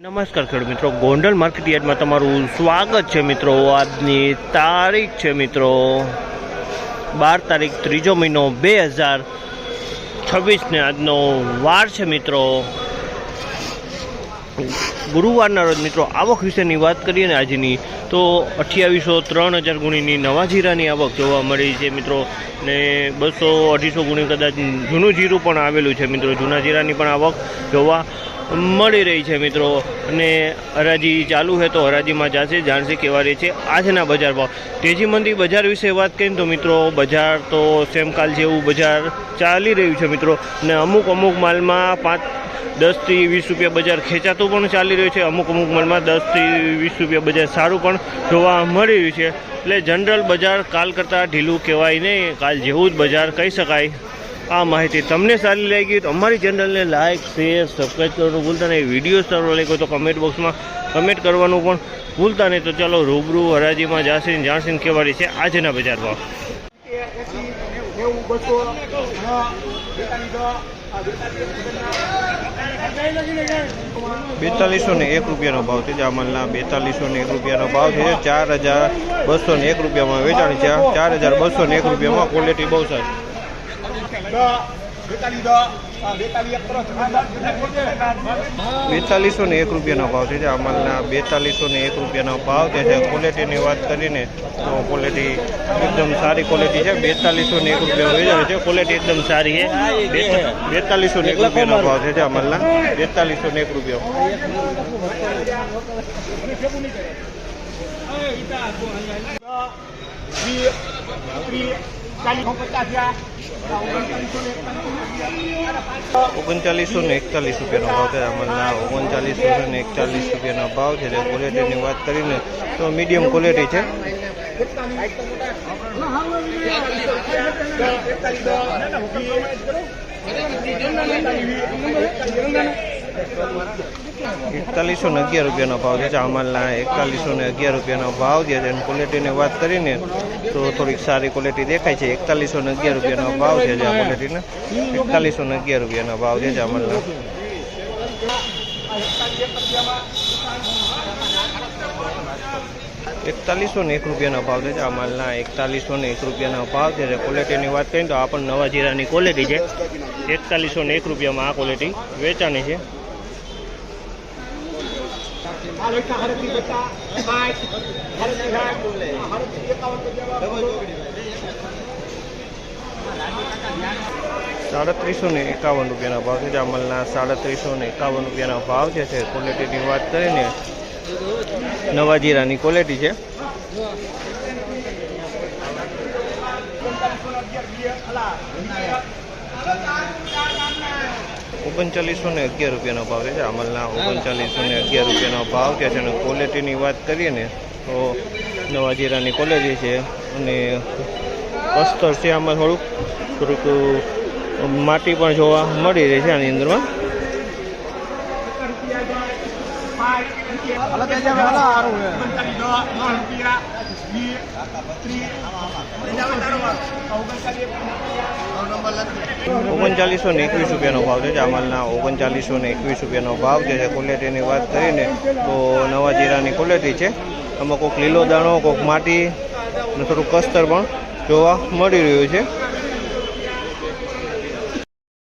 નમસ્કાર ખેડૂત મિત્રો, ગોંડલ માર્કેટ યાર્ડમાં તમારું સ્વાગત છે મિત્રો। આજની તારીખ છે મિત્રો 12 તારીખ 3 મહિનો 2026 ને આજનો વાર છે મિત્રો ગુરુવારના રોજ મિત્રો। આવક વિશેની વાત કરીએ ને આજની તો 2803 ગુણીની નવા જીરાની આવક જોવા મળી છે મિત્રો ને 200-250 ગુણી કદાચ જૂનું જીરું પણ આવેલું છે મિત્રો। જૂના જીરાની પણ આવક જોવા મળી રહી છે મિત્રો અને હરાજી ચાલુ છે તો હરાજીમાં જશે જાણશે કેવા રહે છે આજના બજાર ભાવ। તેજી મંદી બજાર વિશે વાત કરીએ તો મિત્રો બજાર તો સેમ કાલ જેવું બજાર ચાલી રહ્યું છે મિત્રો ને અમુક માલમાં 10 થી 20 રૂપિયા બજાર ખેંચાતું પણ ચાલી રહ્યું છે। અમુક માલમાં 10 થી 20 રૂપિયા બજાર સારું પણ જોવા મળી રહ્યું છે। એટલે જનરલ બજાર કાલ કરતાં ઢીલું કહેવાય નહીં, કાલ જેવું જ બજાર કહી શકાય। આ માહિતી તમને સારી લાગી તો અમારી ચેનલને લાઇક શેર સબસ્ક્રાઈબ કરવાનું ભૂલતા નહીં। વિડીયો સારો લાગ્યો તો કમેન્ટ બોક્સમાં કમેન્ટ કરવાનું પણ ભૂલતા નહીં। તો ચાલો રૂબરૂ હરાજીમાં જશે જાણશે કેવા રહી છે આજના બજાર ભાવ। 4201 રૂપિયાનો ભાવ છે। જામલના 4201 રૂપિયાનો ભાવ છે। 4201 રૂપિયામાં વેચાણ છે। 4201 રૂપિયામાં ક્વોલિટી બહુ સારી। 4201 રૂપિયાનો ભાવ છે। જામલના 4201 રૂપિયાનો ભાવ છે। ક્વોલિટીની વાત કરીને તો ક્વોલિટી એકદમ સારી ક્વોલિટી છે। 4201 રૂપિયા વેચાણ છે, ક્વોલિટી એકદમ સારી છે। 4201 રૂપિયાનો ભાવ છે। જામલના 4201 રૂપિયા। 3941 રૂપિયાનો ભાવ છે। આમના 3941 રૂપિયાનો ભાવ છે। ક્વોલિટીની વાત કરીને તો મીડિયમ ક્વોલિટી છે। 4111 રૂપિયાનો ભાવ છે। ચામલના 4111 રૂપિયાનો ભાવ છે। અને ક્વોલિટીની વાત કરીને તો થોડીક સારી ક્વોલિટી દેખાય છે। 4111 રૂપિયાનો ભાવ છે। આ ક્વોલિટીને 4111 રૂપિયાનો ભાવ છે ચામલના। 4101 રૂપિયાનો ભાવ છે। ચામલના 4101 રૂપિયાનો ભાવ છે। ક્વોલિટીની વાત કરીએ તો આ પણ નવા જીરાની ક્વોલિટી છે। 4101 રૂપિયામાં આ ક્વોલિટી વેચાણી છે। 3751 રૂપિયાનો ભાવ છે। જામલના 3751 રૂપિયાનો ભાવ છે। ક્વોલિટીની વાત કરીને નવા જીરાની ક્વોલિટી છે। 3911 રૂપિયાનો ભાવ છે। જામલના 3911 રૂપિયાનો ભાવ છે। અને ક્વોલિટીની વાત કરીએ ને તો નવા જીરાની ક્વોલિટી છે અને અસ્તર છે। આમાં થોડુંક માટી પણ જોવા મળી રહી છે આની અંદરમાં। 3921 રૂપિયાનો ભાવ છે। જામલના 3921 રૂપિયાનો ભાવ છે। ક્વોલિટીની વાત કરીને તો નવા જીરાની ક્વોલિટી છે। આમાં કોઈક લીલો દાણો, કોઈક માટી અને થોડુંક કસ્તર પણ જોવા મળી રહ્યું છે।